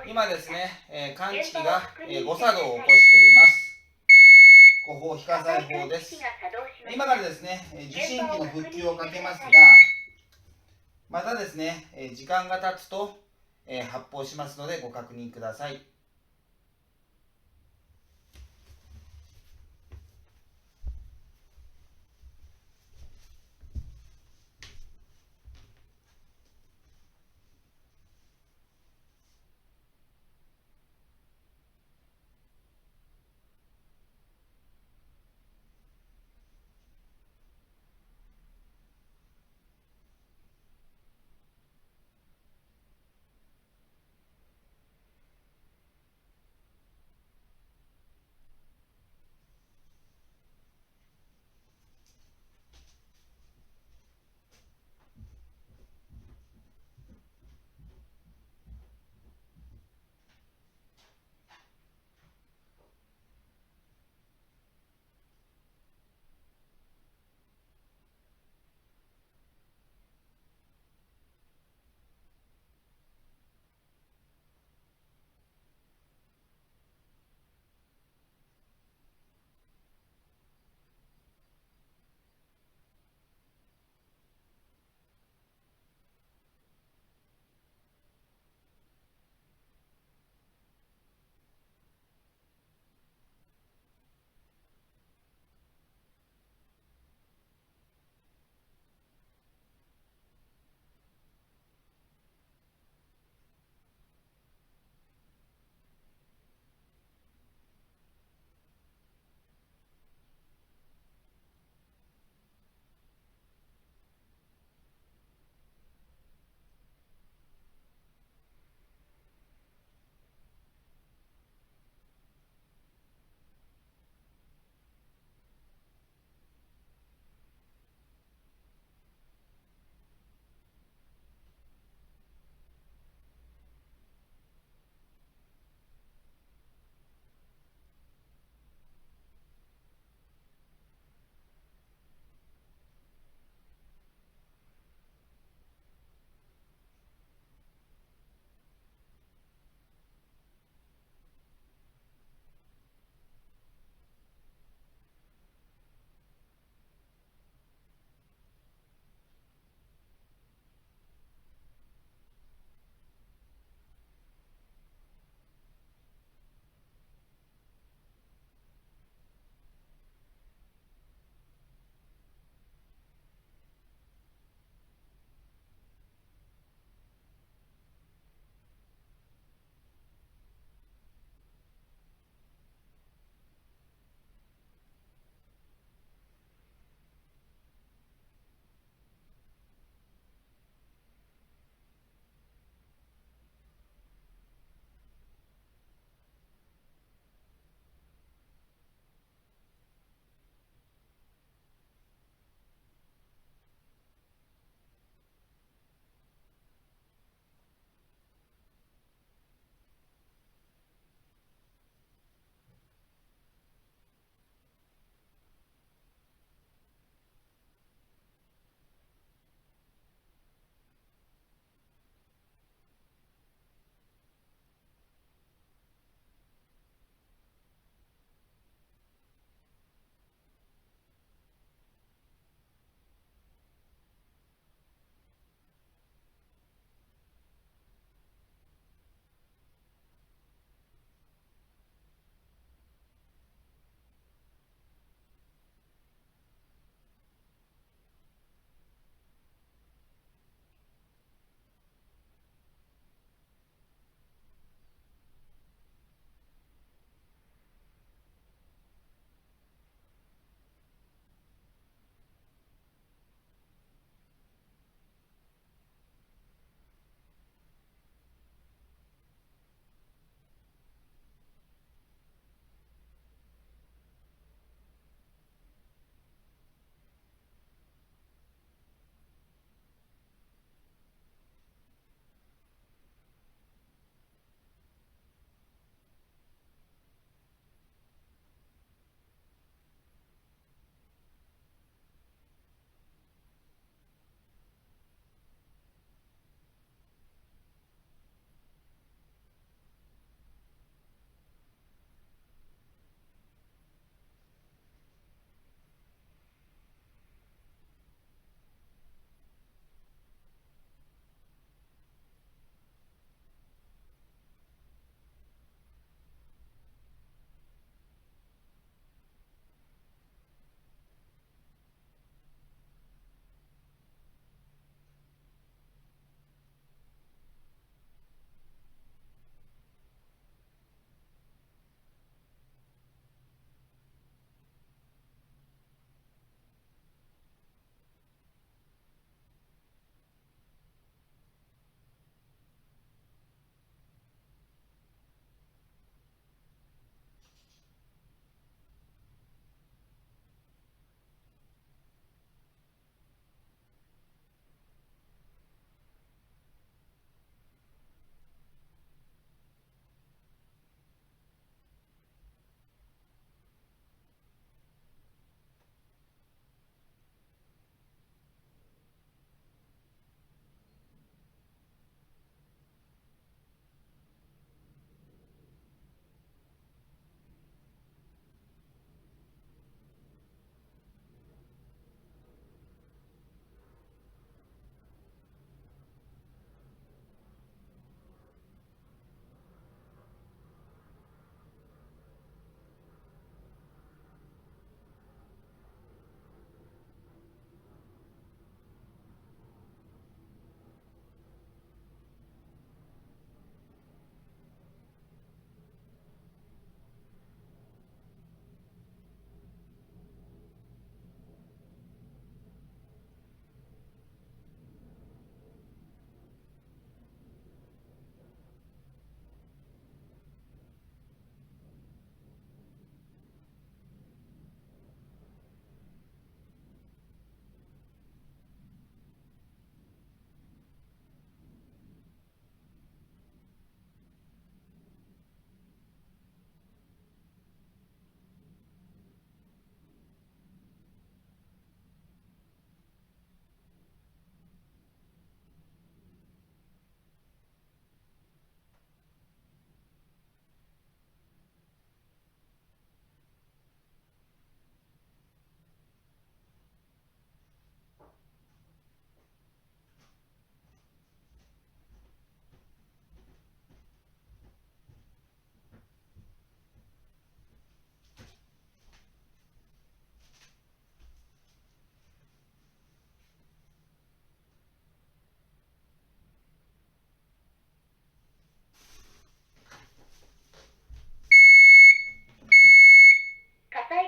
今ですね、感知器が、誤作動を起こしています。後方非火災法です。今からですね、受信機の復旧をかけますが、またですね、時間が経つと、発報しますのでご確認ください。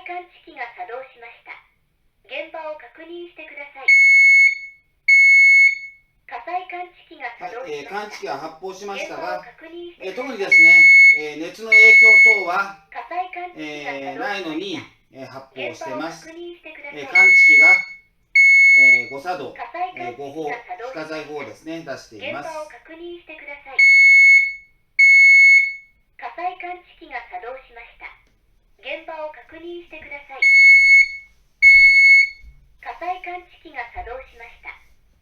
感知器が作動しました。現場を確認してください。火災感知器が作動しました。感知器が発報しましたが、特にですね、熱の影響等は、火災感知器がないのに、発報しています。感知器が、誤作動、誤報、非火災報ですね、出しています。現場を確認してください。火災感知器が作動しました。現場を確認してください。火災感知器が作動しました。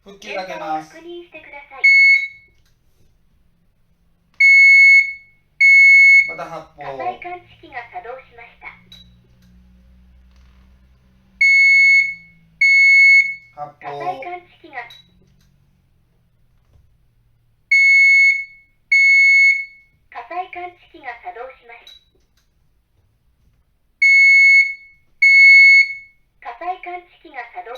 復旧かけます。確認してください。また発報。火災感知器が作動しました。発報。火災感知器が火災感知器が作動します。火災感知器が作動。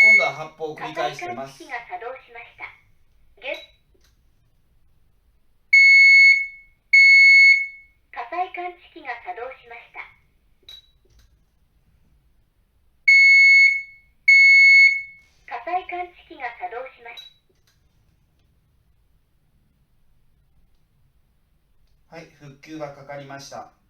今度は発報を繰り返しています。火災感知器が作動しました。火災感知器が作動しました。火災感知器が作動します。はい、復旧がかかりました。